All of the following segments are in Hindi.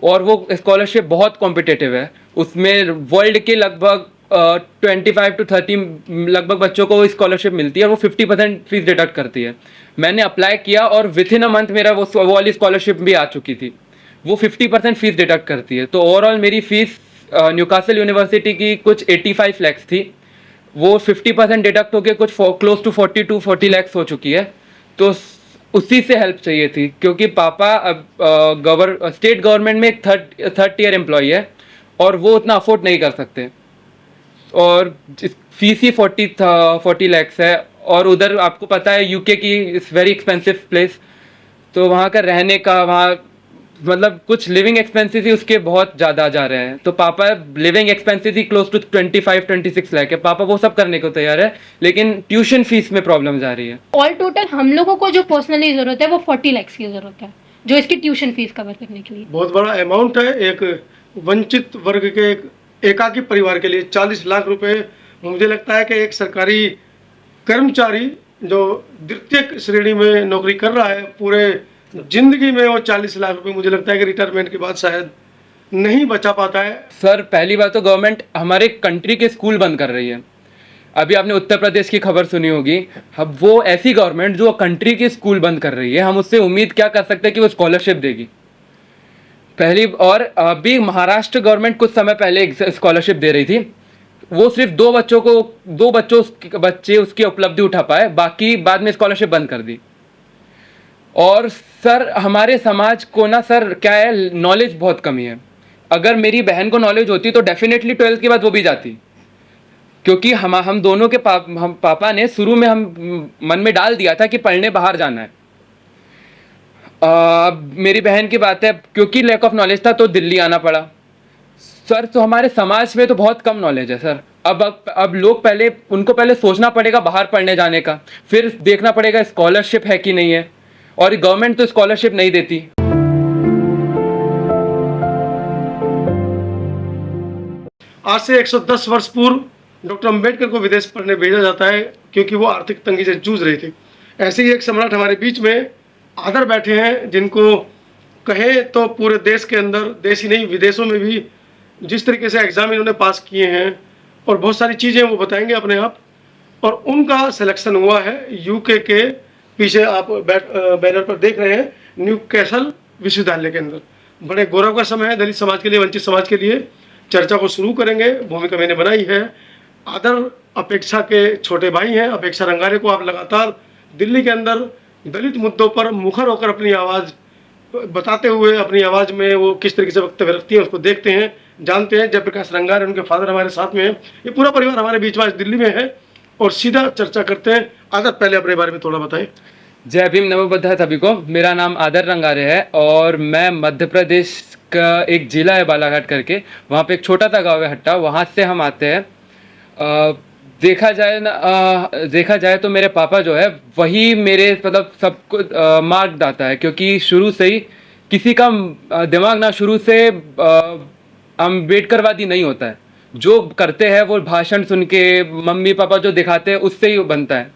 और वो स्कॉलरशिप बहुत कॉम्पिटिटिव है। उसमें वर्ल्ड के लगभग 25 to 30 लगभग बच्चों को स्कॉलरशिप मिलती है और वो 50% फीस डिडक्ट करती है। मैंने अप्लाई किया और विथ इन अ मंथ मेरा वो वाली स्कॉलरशिप भी आ चुकी थी। वो 50% फीस डिडक्ट करती है। तो ओवरऑल मेरी फीस न्यूकासल यूनिवर्सिटी की कुछ 85 लैक्स थी। वो 50% डिडक्ट होकर कुछ क्लोज टू 40 to 40 लैक्स हो चुकी है। तो उसी से हेल्प चाहिए थी, क्योंकि पापा अब स्टेट गवर्नमेंट में एक थर्ड टीयर एम्प्लॉय है और वो उतना अफोर्ड नहीं कर सकते। और फीस ही 40 लैक्स है। और उधर आपको पता है यूके की इट्स वेरी एक्सपेंसिव प्लेस। तो वहाँ का रहने का, वहाँ मतलब कुछ लिविंग एक्सपेंसेस ही उसके बहुत ज़्यादा जा रहे हैं। तो पापा लिविंग एक्सपेंसेस ही क्लोज टू 25 26 लाख है। पापा वो सब करने को तैयार है, लेकिन ट्यूशन फीस में प्रॉब्लम आ रही है। ऑल टोटल हम लोगों को जो पर्सनली ज़रूरत है वो 40 लैक्स की ज़रूरत है, जो इसकी ट्यूशन फीस कवर करने के लिए। बहुत बड़ा अमाउंट है एक वंचित वर्ग के एक एकाकी परिवार के लिए 40 लाख रुपए। मुझे लगता है कि एक सरकारी कर्मचारी जो द्वितीय श्रेणी में नौकरी कर रहा है, पूरे जिंदगी में वो 40 लाख रुपए मुझे लगता है कि रिटायरमेंट के बाद शायद नहीं बचा पाता है। सर पहली बात तो गवर्नमेंट हमारे कंट्री के स्कूल बंद कर रही है। अभी आपने उत्तर प्रदेश की खबर सुनी होगी। अब वो ऐसी गवर्नमेंट जो कंट्री के स्कूल बंद कर रही है, हम उससे उम्मीद क्या कर सकते हैं कि वो स्कॉलरशिप देगी पहली। और अभी महाराष्ट्र गवर्नमेंट कुछ समय पहले स्कॉलरशिप दे रही थी। वो सिर्फ दो बच्चे उसकी उपलब्धि उठा पाए, बाकी बाद में स्कॉलरशिप बंद कर दी। और सर हमारे समाज को ना सर क्या है, नॉलेज बहुत कमी है। अगर मेरी बहन को नॉलेज होती तो डेफिनेटली 12th के बाद वो भी जाती, क्योंकि हम दोनों के हम पापा ने शुरू में हम मन में डाल दिया था कि पढ़ने बाहर जाना है। मेरी बहन की बात है, क्योंकि लैक ऑफ नॉलेज था तो दिल्ली आना पड़ा। सर तो हमारे समाज में तो बहुत कम नॉलेज है सर। अब लोग उनको पहले सोचना पड़ेगा बाहर पढ़ने जाने का, फिर देखना पड़ेगा स्कॉलरशिप है कि नहीं है। और गवर्नमेंट तो स्कॉलरशिप नहीं देती। आज से 110 वर्ष पूर्व डॉक्टर अंबेडकर को विदेश पढ़ने भेजा जाता है क्योंकि वो आर्थिक तंगी से जूझ रहे थे। ऐसे ही एक सम्राट हमारे बीच में आदर बैठे हैं, जिनको कहें तो पूरे देश के अंदर, देश ही नहीं विदेशों में भी जिस तरीके से एग्जाम इन्होंने पास किए हैं और बहुत सारी चीज़ें वो बताएंगे अपने आप। और उनका सिलेक्शन हुआ है यूके के, पीछे आप बैनर पर देख रहे हैं, न्यूकैसल विश्वविद्यालय के अंदर। बड़े गौरव का समय है दलित समाज के लिए, वंचित समाज के लिए। चर्चा को शुरू करेंगे, भूमिका मैंने बनाई है। आदर अपेक्षा के छोटे भाई हैं, अपेक्षा रंगारे को आप लगातार दिल्ली के अंदर दलित मुद्दों पर मुखर होकर अपनी आवाज़ बताते हुए, अपनी आवाज़ में वो किस तरीके से वक्तव्य रखती हैं उसको देखते हैं, जानते हैं। जयप्रकाश रंगारे, उनके फादर हमारे साथ में हैं। ये पूरा परिवार हमारे बीच में आज दिल्ली में है और सीधा चर्चा करते हैं। आदर पहले अपने बारे में थोड़ा बताएं। जय भीम, नमो बुद्धाय सभी को। मेरा नाम आदर रंगारे है और मैं मध्य प्रदेश का एक जिला है बालाघाट करके, वहाँ पे एक छोटा सा गाँव है हट्टा, वहाँ से हम आते हैं। देखा जाए तो मेरे पापा जो है वही मेरे मतलब सबको मार्गदाता है, क्योंकि शुरू से ही किसी का दिमाग ना शुरू से अम्बेडकरवादी नहीं होता है। जो करते हैं वो भाषण सुन के, मम्मी पापा जो दिखाते हैं उससे ही बनता है।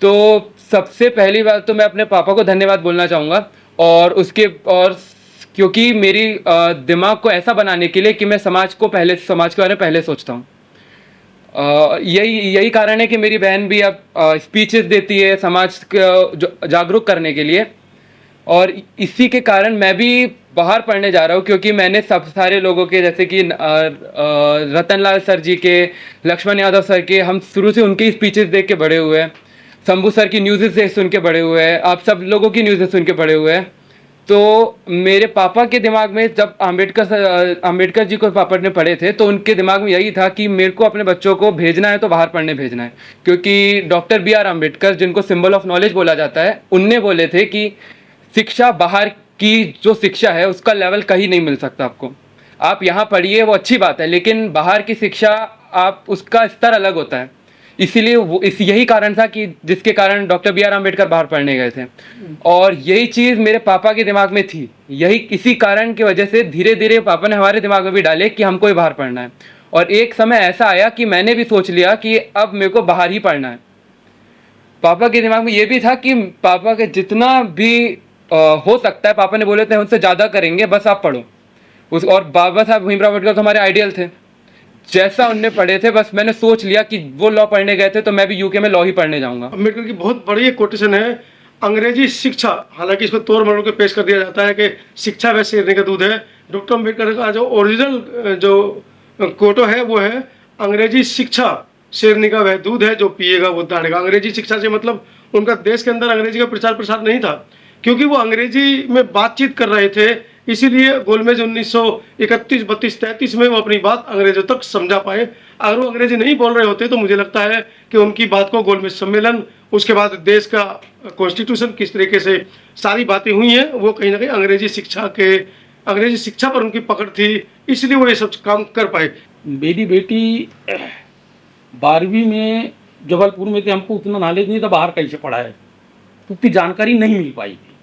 तो सबसे पहली बात तो मैं अपने पापा को धन्यवाद बोलना चाहूँगा, और क्योंकि मेरी दिमाग को ऐसा बनाने के लिए कि मैं समाज के बारे में पहले सोचता हूँ। यही कारण है कि मेरी बहन भी अब स्पीचेस देती है समाज को जागरूक करने के लिए। और इसी के कारण मैं भी बाहर पढ़ने जा रहा हूँ, क्योंकि मैंने सब सारे लोगों के, जैसे कि रतनलाल सर जी के, लक्ष्मण यादव सर के, हम शुरू से उनकी स्पीचेस देख के बड़े हुए हैं। शंभू सर की न्यूज़ से सुन के बड़े हुए हैं, आप सब लोगों की न्यूज़ सुन के बड़े हुए हैं। तो मेरे पापा के दिमाग में जब अंबेडकर जी को पापा ने पढ़े थे तो उनके दिमाग में यही था कि मेरे को अपने बच्चों को भेजना है तो बाहर पढ़ने भेजना है। क्योंकि डॉक्टर बी आर अम्बेडकर, जिनको सिंबल ऑफ नॉलेज बोला जाता है, उनने बोले थे कि शिक्षा बाहर की जो शिक्षा है उसका लेवल कहीं नहीं मिल सकता आपको। आप यहाँ पढ़िए वो अच्छी बात है, लेकिन बाहर की शिक्षा आप उसका स्तर अलग होता है। इसीलिए यही कारण था कि जिसके कारण डॉक्टर बी आर अम्बेडकर बाहर पढ़ने गए थे। और यही चीज़ मेरे पापा के दिमाग में थी। इसी कारण की वजह से धीरे धीरे पापा ने हमारे दिमाग में भी डाले कि हमको ही बाहर पढ़ना है। और एक समय ऐसा आया कि मैंने भी सोच लिया कि अब मेरे को बाहर ही पढ़ना है। पापा के दिमाग में ये भी था कि पापा के जितना भी हो सकता है, पापा ने बोले थे उनसे ज़्यादा करेंगे, बस आप पढ़ो। उस और बाबा साहब भीमराव अम्बेडकर तो हमारे आइडियल थे, जैसा उनने पढ़े थे बस मैंने सोच लिया कि वो लॉ पढ़ने गए थे तो मैं भी यूके में लॉ ही पढ़ने जाऊंगा। अम्बेडकर की बहुत बड़ी एक कोटेशन है, अंग्रेजी शिक्षा, हालांकि इसको तोड़ मरोड़ के पेश कर दिया जाता है कि शिक्षा वह शेरनी का दूध है। डॉक्टर अम्बेडकर का जो ओरिजिनल जो कोटो है वो है, अंग्रेजी शिक्षा शेरनी का वह दूध है, जो पिएगा वो दाड़ेगा। अंग्रेजी शिक्षा से मतलब उनका देश के अंदर अंग्रेजी का प्रचार प्रसार नहीं था, क्योंकि वो अंग्रेजी में बातचीत कर रहे थे, इसीलिए गोलमेज 1931, 32, 33 में वो अपनी बात अंग्रेजों तक समझा पाए। अगर वो अंग्रेजी नहीं बोल रहे होते तो मुझे लगता है कि उनकी बात को गोलमेज सम्मेलन, उसके बाद देश का कॉन्स्टिट्यूशन, किस तरीके से सारी बातें हुई हैं, वो कहीं ना कहीं अंग्रेजी शिक्षा पर उनकी पकड़ थी, इसलिए वो ये सब काम कर पाए। मेरी बेटी 12वीं में जबलपुर में थी, हमको उतना नॉलेज नहीं था बाहर कैसे पढ़ा है, तो उतनी जानकारी नहीं मिल पाई थी,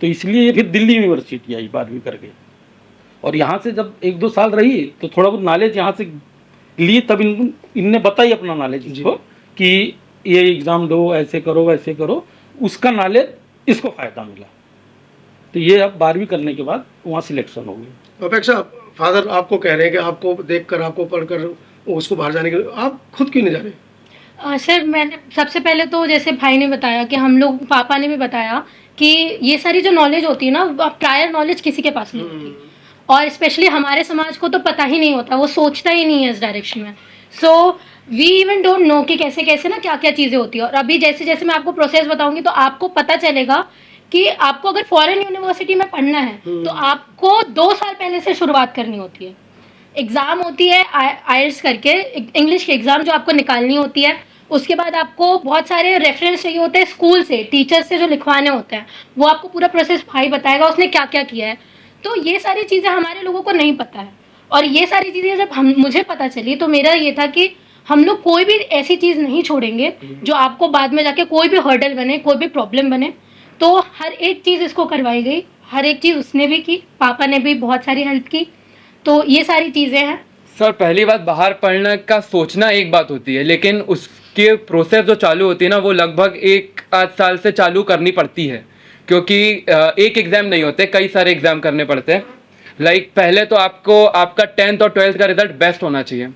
तो इसलिए फिर दिल्ली यूनिवर्सिटी आई 12वीं करके। और यहाँ से जब 1-2 साल रही तो थोड़ा बहुत नॉलेज यहाँ से ली, तब इनने बताई अपना नॉलेज इसको कि ये एग्ज़ाम दो, ऐसे करो वैसे करो, उसका नॉलेज इसको फ़ायदा मिला। तो ये अब 12वीं करने के बाद वहाँ सिलेक्शन हो गई। अपेक्षा, फादर आपको कह रहे हैं कि आपको देखकर, आपको पढ़कर उसको बाहर जाने के लिए, आप खुद क्यों नहीं जा रहे? सर मैंने सबसे पहले तो जैसे भाई ने बताया कि हम लोग, पापा ने भी बताया कि ये सारी जो नॉलेज होती है ना, प्रायर नॉलेज किसी के पास नहीं होती, और स्पेशली हमारे समाज को तो पता ही नहीं होता, वो सोचता ही नहीं है इस डायरेक्शन में। So we even don't know कि कैसे कैसे ना क्या क्या चीज़ें होती है। और अभी जैसे जैसे मैं आपको प्रोसेस बताऊंगी तो आपको पता चलेगा कि आपको अगर फॉरेन यूनिवर्सिटी में पढ़ना है तो आपको 2 साल पहले से शुरुआत करनी होती है। एग्ज़ाम होती है आइल्स करके, इंग्लिश की एग्ज़ाम जो आपको निकालनी होती है। उसके बाद आपको बहुत सारे रेफरेंस चाहिए होते हैं स्कूल से, टीचर से जो लिखवाने होते हैं, वो आपको पूरा प्रोसेस भाई बताएगा उसने क्या क्या किया है। तो ये सारी चीज़ें हमारे लोगों को नहीं पता है, और ये सारी चीज़ें जब मुझे पता चली तो मेरा ये था कि हम लोग कोई भी ऐसी चीज़ नहीं छोड़ेंगे जो आपको बाद में जाके कोई भी हर्डल बने, कोई भी प्रॉब्लम बने। तो हर एक चीज़ इसको करवाई गई, हर एक चीज़ उसने भी की, पापा ने भी बहुत सारी हेल्प की। तो ये सारी चीज़ें हैं। सर पहली बात, बाहर पढ़ने का सोचना एक बात होती है, लेकिन उसके प्रोसेस जो चालू होती है ना, वो लगभग 1-8 साल से चालू करनी पड़ती है, क्योंकि एक एग्ज़ाम नहीं होते, कई सारे एग्ज़ाम करने पड़ते हैं। लाइक पहले तो आपको आपका 10th और 12th का रिजल्ट बेस्ट होना चाहिए।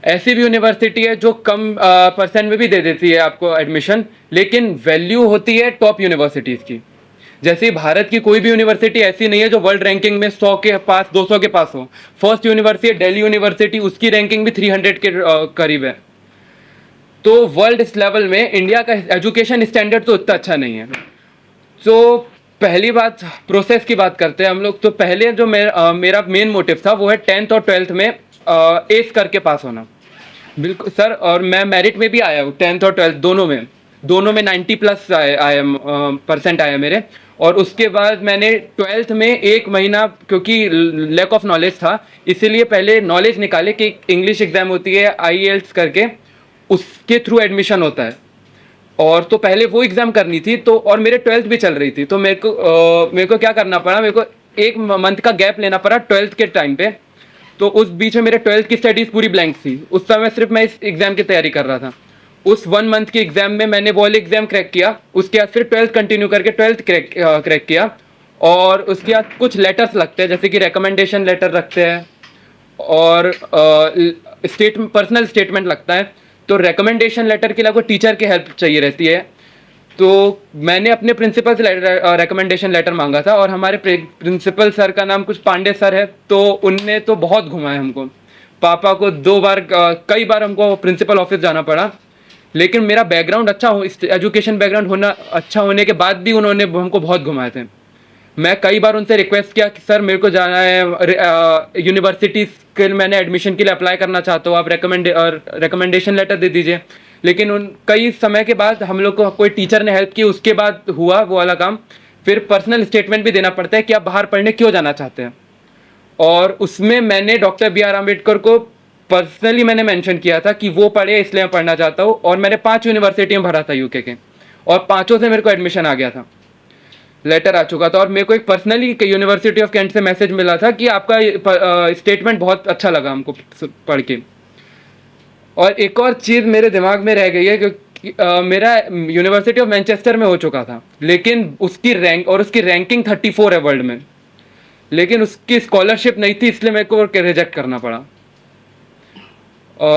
ऐसी भी यूनिवर्सिटी है जो कम परसेंट में भी दे देती है आपको एडमिशन, लेकिन वैल्यू होती है टॉप यूनिवर्सिटीज़ की। जैसे भारत की कोई भी यूनिवर्सिटी ऐसी नहीं है जो वर्ल्ड रैंकिंग में 100 के पास, 200 के पास हो। फर्स्ट यूनिवर्सिटी दिल्ली यूनिवर्सिटी, उसकी रैंकिंग भी 300 के करीब है। तो वर्ल्ड इस लेवल में इंडिया का एजुकेशन स्टैंडर्ड तो उतना अच्छा नहीं है। तो पहली बात, प्रोसेस की बात करते हैं हम लोग। तो पहले जो मेरा मेन मोटिव था वो है 10th और 12th में एस करके पास होना। बिल्कुल सर, और मैं मेरिट में भी आया हूँ 10th और 12th दोनों में 90+ आया परसेंट आया मेरे। और उसके बाद मैंने 12th में 1 महीना, क्योंकि लैक ऑफ नॉलेज था, इसीलिए पहले नॉलेज निकाले कि इंग्लिश एग्ज़ाम होती है IELTS करके, उसके थ्रू एडमिशन होता है। और तो पहले वो एग्ज़ाम करनी थी, तो और मेरे 12th भी चल रही थी, तो मेरे को क्या करना पड़ा, मेरे को 1 मंथ का गैप लेना पड़ा 12th के टाइम पे। तो उस बीच में मेरे 12th की स्टडीज़ पूरी ब्लैंक थी। उस समय सिर्फ मैं इस एग्ज़ाम की तैयारी कर रहा था। उस 1 मंथ के एग्ज़ाम में मैंने वो वाले एग्ज़ाम क्रैक किया, उसके बाद फिर 12th कंटिन्यू करके 12th क्रैक किया। और उसके बाद कुछ लेटर्स लगते हैं, जैसे कि रिकमेंडेशन लेटर रखते हैं और पर्सनल स्टेटमेंट लगता है। तो रिकमेंडेशन लेटर के लिए आपको टीचर की हेल्प चाहिए रहती है। तो मैंने अपने प्रिंसिपल से रिकमेंडेशन लेटर मांगा था, और हमारे प्रिंसिपल सर का नाम कुछ पांडे सर है, तो उनने तो बहुत घुमाया हमको। पापा को 2 बार, कई बार हमको प्रिंसिपल ऑफिस जाना पड़ा। लेकिन मेरा बैकग्राउंड अच्छा हो, एजुकेशन बैकग्राउंड होना अच्छा होने के बाद भी उन्होंने हमको बहुत घुमाए थे। मैं कई बार उनसे रिक्वेस्ट किया कि सर मेरे को जाना है यूनिवर्सिटीज़ के, मैंने एडमिशन के लिए अप्लाई करना चाहता हूँ, आप रिकमेंडेशन लेटर दे दीजिए। लेकिन उन कई समय के बाद हम लोग को कोई टीचर ने हेल्प की, उसके बाद हुआ वो वाला काम। फिर पर्सनल स्टेटमेंट भी देना पड़ता है कि आप बाहर पढ़ने क्यों जाना चाहते हैं, और उसमें मैंने डॉक्टर BR अम्बेडकर को पर्सनली मैंने मेंशन किया था कि वो पढ़े इसलिए मैं पढ़ना चाहता हूँ। और मैंने 5 यूनिवर्सिटी में भरा था यूके के, और 5 से मेरे को एडमिशन आ गया था, लेटर आ चुका था। और मेरे को एक पर्सनली यूनिवर्सिटी ऑफ कैंट से मैसेज मिला था कि आपका स्टेटमेंट बहुत अच्छा लगा हमको पढ़ के। और एक और चीज़ मेरे दिमाग में रह गई है, क्योंकि मेरा यूनिवर्सिटी ऑफ मैनचेस्टर में हो चुका था, लेकिन उसकी रैंकिंग 34 है वर्ल्ड में। लेकिन उसकी स्कॉलरशिप नहीं थी, इसलिए मेरे को रिजेक्ट करना पड़ा।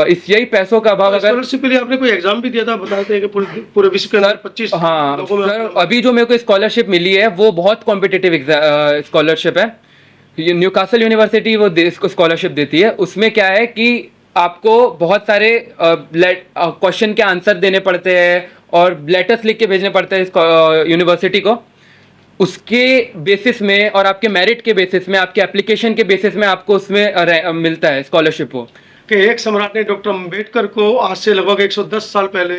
इस यही पैसों का अभाव। अगर स्कॉलरशिप के लिए आपने कोई एग्जाम भी दिया था, बताते हैं कि पूरे विश्व के अंदर 25 हाँ लोगों में सर, अभी जो मेरे को स्कॉलरशिप मिली है वो बहुत कॉम्पिटिटिव स्कॉलरशिप है। ये न्यूकासल यूनिवर्सिटी वो इसको स्कॉलरशिप देती है। उसमें क्या है कि आपको बहुत सारे क्वेश्चन के आंसर देने पड़ते हैं और लेटर्स लिख के भेजने पड़ते हैं यूनिवर्सिटी को। उसके बेसिस में और आपके मेरिट के बेसिस में, आपके एप्लीकेशन के बेसिस में आपको उसमें मिलता है स्कॉलरशिप वो। कि एक सम्राट ने डॉक्टर अंबेडकर को आज से लगभग 110 साल पहले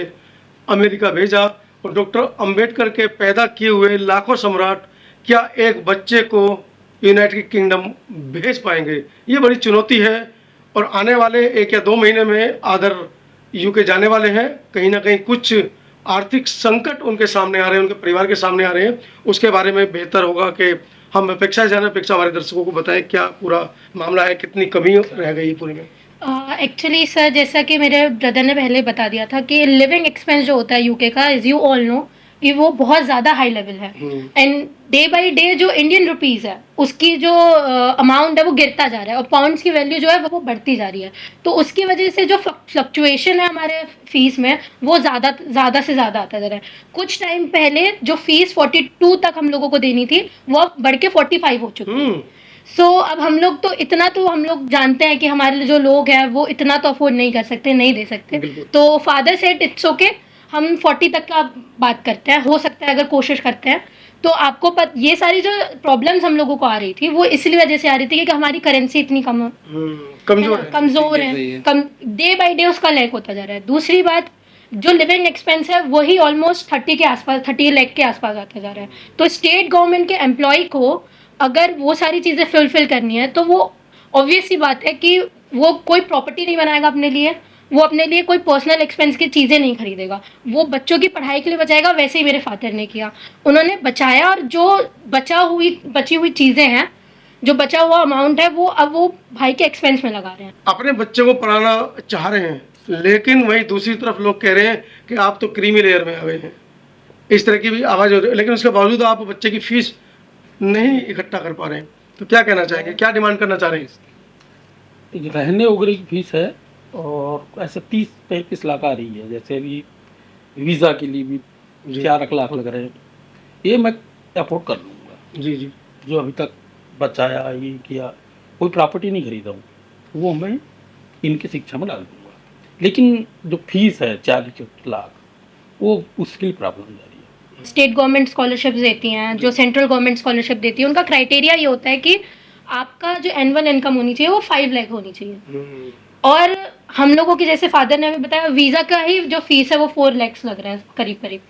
अमेरिका भेजा, और डॉक्टर अंबेडकर के पैदा किए हुए लाखों सम्राट क्या एक बच्चे को यूनाइटेड किंगडम भेज पाएंगे? ये बड़ी चुनौती है। और आने वाले 1 या 2 महीने में आदर यूके जाने वाले हैं। कहीं ना कहीं कुछ आर्थिक संकट उनके सामने आ रहे हैं, उनके परिवार के सामने आ रहे हैं। उसके बारे में बेहतर होगा कि हम अपेक्षा हमारे दर्शकों को बताएं क्या पूरा मामला है, कितनी कमी रह गई पूरी में। एक्चुअली सर, जैसा कि मेरे ब्रदर ने पहले बता दिया था कि लिविंग एक्सपेंस जो होता है यूके का, एज यू ऑल नो, कि वो बहुत ज़्यादा हाई लेवल है। एंड डे बाय डे जो इंडियन रुपीज़ है उसकी जो अमाउंट है वो गिरता जा रहा है, और पाउंड्स की वैल्यू जो है वो बढ़ती जा रही है। तो उसकी वजह से जो फ्लक्चुएशन है हमारे फीस में वो ज़्यादा से ज़्यादा आता जा रहा है। कुछ टाइम पहले जो फीस 42 तक हम लोगों को देनी थी वो अब बढ़ के 45 हो चुकी है। सो अब हम लोग तो इतना तो हम लोग जानते हैं कि हमारे जो लोग हैं वो इतना तो अफोर्ड नहीं कर सकते, नहीं दे सकते। तो फादर सेड इट्स ओके, हम 40 तक का बात करते हैं, हो सकता है अगर कोशिश करते हैं तो आपको ये सारी जो प्रॉब्लम्स हम लोगों को आ रही थी वो इसलिए वजह से आ रही थी कि हमारी करेंसी इतनी कमजोर है, डे बाय डे उसका लैक होता जा रहा है। दूसरी बात, जो लिविंग एक्सपेंस है वही ऑलमोस्ट 30 के आसपास, 30 लाख के आसपास आता जा रहा है। तो स्टेट गवर्नमेंट के एम्प्लॉय को अगर वो सारी चीज़ें फुलफिल करनी है तो वो ऑब्वियस सी बात है कि वो कोई प्रॉपर्टी नहीं बनाएगा अपने लिए, वो अपने लिए कोई पर्सनल एक्सपेंस की चीज़ें नहीं खरीदेगा, वो बच्चों की पढ़ाई के लिए बचाएगा। वैसे ही मेरे फादर ने किया, उन्होंने बचाया, और जो बची हुई चीज़ें हैं, जो बचा हुआ अमाउंट है वो अब वो भाई के एक्सपेंस में लगा रहे हैं। अपने बच्चे को पढ़ाना चाह रहे हैं, लेकिन वहीं दूसरी तरफ लोग कह रहे हैं कि आप तो क्रीमी लेयर में आ गए हैं। इस तरह की भी आवाज़ हो रही है, लेकिन उसके बावजूद आप बच्चे की फीस नहीं इकट्ठा कर पा रहे हैं। तो क्या कहना चाहेंगे, क्या डिमांड करना चाह रहे हैं? रहने वगैरह की फीस है और ऐसे 30-35 लाख आ रही है। जैसे अभी वीज़ा के लिए भी 4 लाख लग रहे हैं, ये मैं अफोर्ड कर लूँगा। जी जी। जो अभी तक बचाया ये किया, कोई प्रॉपर्टी नहीं खरीदा हूँ, वो मैं इनकी शिक्षा में डाल दूँगा। लेकिन जो फीस है 40 लाख, वो उसके लिए प्रॉब्लम जा रही है। स्टेट गवर्नमेंट स्कॉलरशिप देती हैं, जो सेंट्रल गवर्नमेंट स्कॉलरशिप देती है, उनका क्राइटेरिया ये होता है कि आपका जो एनुअल इनकम होनी चाहिए वो 5 लाख होनी चाहिए। और हम लोगों की, जैसे फादर ने हमें बताया, वीज़ा का ही जो फीस है वो 4 लाख लग रहा है करीब।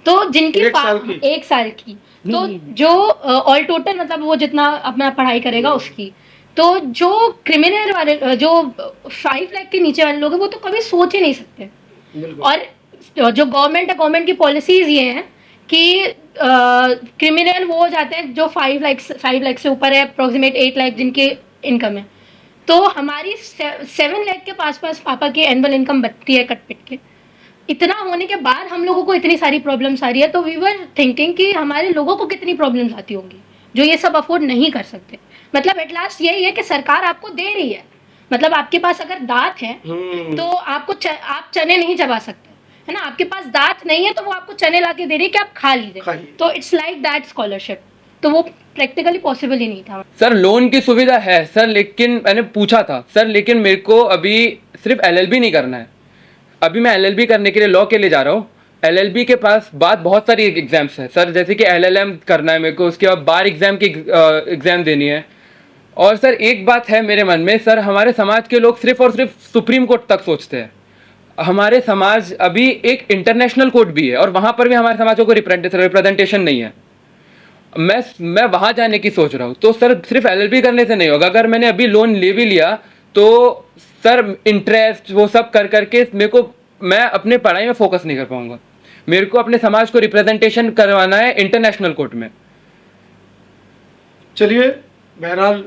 तो जिनकी 1 साल की, तो जो ऑल टोटल मतलब वो जितना अपना पढ़ाई करेगा उसकी, तो जो क्रिमिनल वाले, जो 5 लाख के नीचे वाले लोग हैं वो तो कभी सोच ही नहीं सकते। और जो गवर्नमेंट है, गवर्नमेंट की पॉलिसीज ये हैं कि क्रिमिनल वो हो जाते हैं जो 5 लाख से ऊपर है, अप्रोक्सीमेट 8 लाख जिनकी इनकम है। तो हमारी 7 लाख के पास पापा की एनुअल इनकम बनती है कट पिट के। इतना होने के बाद हम लोगों को इतनी सारी प्रॉब्लम्स आ रही है, तो वी वर थिंकिंग कि हमारे लोगों को कितनी प्रॉब्लम्स आती होंगी जो ये सब अफोर्ड नहीं कर सकते। मतलब एट लास्ट यही है कि सरकार आपको दे रही है, मतलब आपके पास अगर दांत है तो आपको आप चने नहीं चबा सकते, है ना। आपके पास दांत नहीं है तो वो आपको चने ला के दे रही है कि आप खा लीजिए। तो इट्स लाइक दैट स्कॉलरशिप, तो वो प्रैक्टिकली पॉसिबल ही नहीं था। सर लोन की सुविधा है सर, लेकिन मैंने पूछा था सर, लेकिन मेरे को अभी सिर्फ LLB नहीं करना है। अभी मैं LLB करने के लिए लॉ के लिए जा रहा हूँ। LLB के पास बहुत सारी एग्जाम्स है सर, जैसे कि LLM करना है मेरे को, उसके बाद बार एग्जाम की एग्जाम देनी है। और सर एक बात है मेरे मन में सर, हमारे समाज के लोग सिर्फ और सिर्फ सुप्रीम कोर्ट तक सोचते हैं। हमारे समाज अभी एक इंटरनेशनल कोर्ट भी है और वहाँ पर भी हमारे समाजों को रिप्रेजेंटेशन नहीं है। मैं वहाँ जाने की सोच रहा हूँ। तो सर सिर्फ LLB करने से नहीं होगा। अगर मैंने अभी लोन ले भी लिया तो सर इंटरेस्ट वो सब कर करके मैं अपने पढ़ाई में फोकस नहीं कर पाऊंगा। मेरे को अपने समाज को रिप्रेजेंटेशन करवाना है इंटरनेशनल कोर्ट में। चलिए, बहरहाल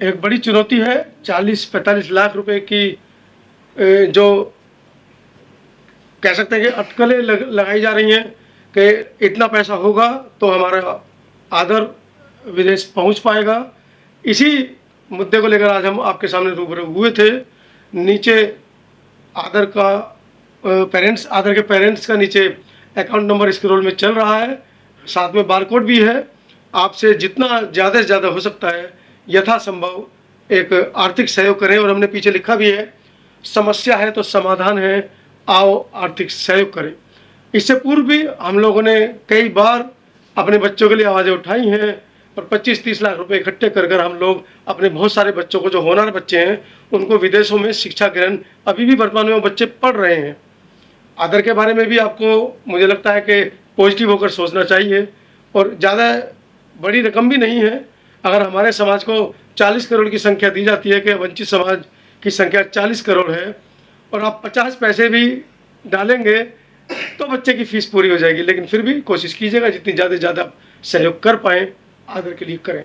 एक बड़ी चुनौती है। 40-45 लाख रुपए की जो कह सकते हैं कि अटकलें लगाई जा रही हैं कि इतना पैसा होगा तो हमारा आदर विदेश पहुंच पाएगा, इसी मुद्दे को लेकर आज हम आपके सामने रूबरू हुए थे। नीचे आदर का पेरेंट्स, आदर के पेरेंट्स का नीचे अकाउंट नंबर स्क्रॉल में चल रहा है, साथ में बारकोड भी है। आपसे जितना ज़्यादा से ज़्यादा हो सकता है यथासंभव एक आर्थिक सहयोग करें। और हमने पीछे लिखा भी है, समस्या है तो समाधान है, आओ आर्थिक सहयोग करें। इससे पूर्व भी हम लोगों ने कई बार अपने बच्चों के लिए आवाज़ें उठाई हैं और 25-30 लाख रुपए इकट्ठे कर कर हम लोग अपने बहुत सारे बच्चों को, जो होनहार बच्चे हैं, उनको विदेशों में शिक्षा ग्रहण अभी भी वर्तमान में वो बच्चे पढ़ रहे हैं। आदर के बारे में भी आपको मुझे लगता है कि पॉजिटिव होकर सोचना चाहिए। और ज़्यादा बड़ी रकम भी नहीं है। अगर हमारे समाज को 40 करोड़ की संख्या दी जाती है कि वंचित समाज की संख्या 40 करोड़ है और आप 50 पैसे भी डालेंगे तो बच्चे की फीस पूरी हो जाएगी। लेकिन फिर भी कोशिश कीजिएगा जितनी ज़्यादा से ज़्यादा सहयोग कर पाएँ, आदर के लिए करें।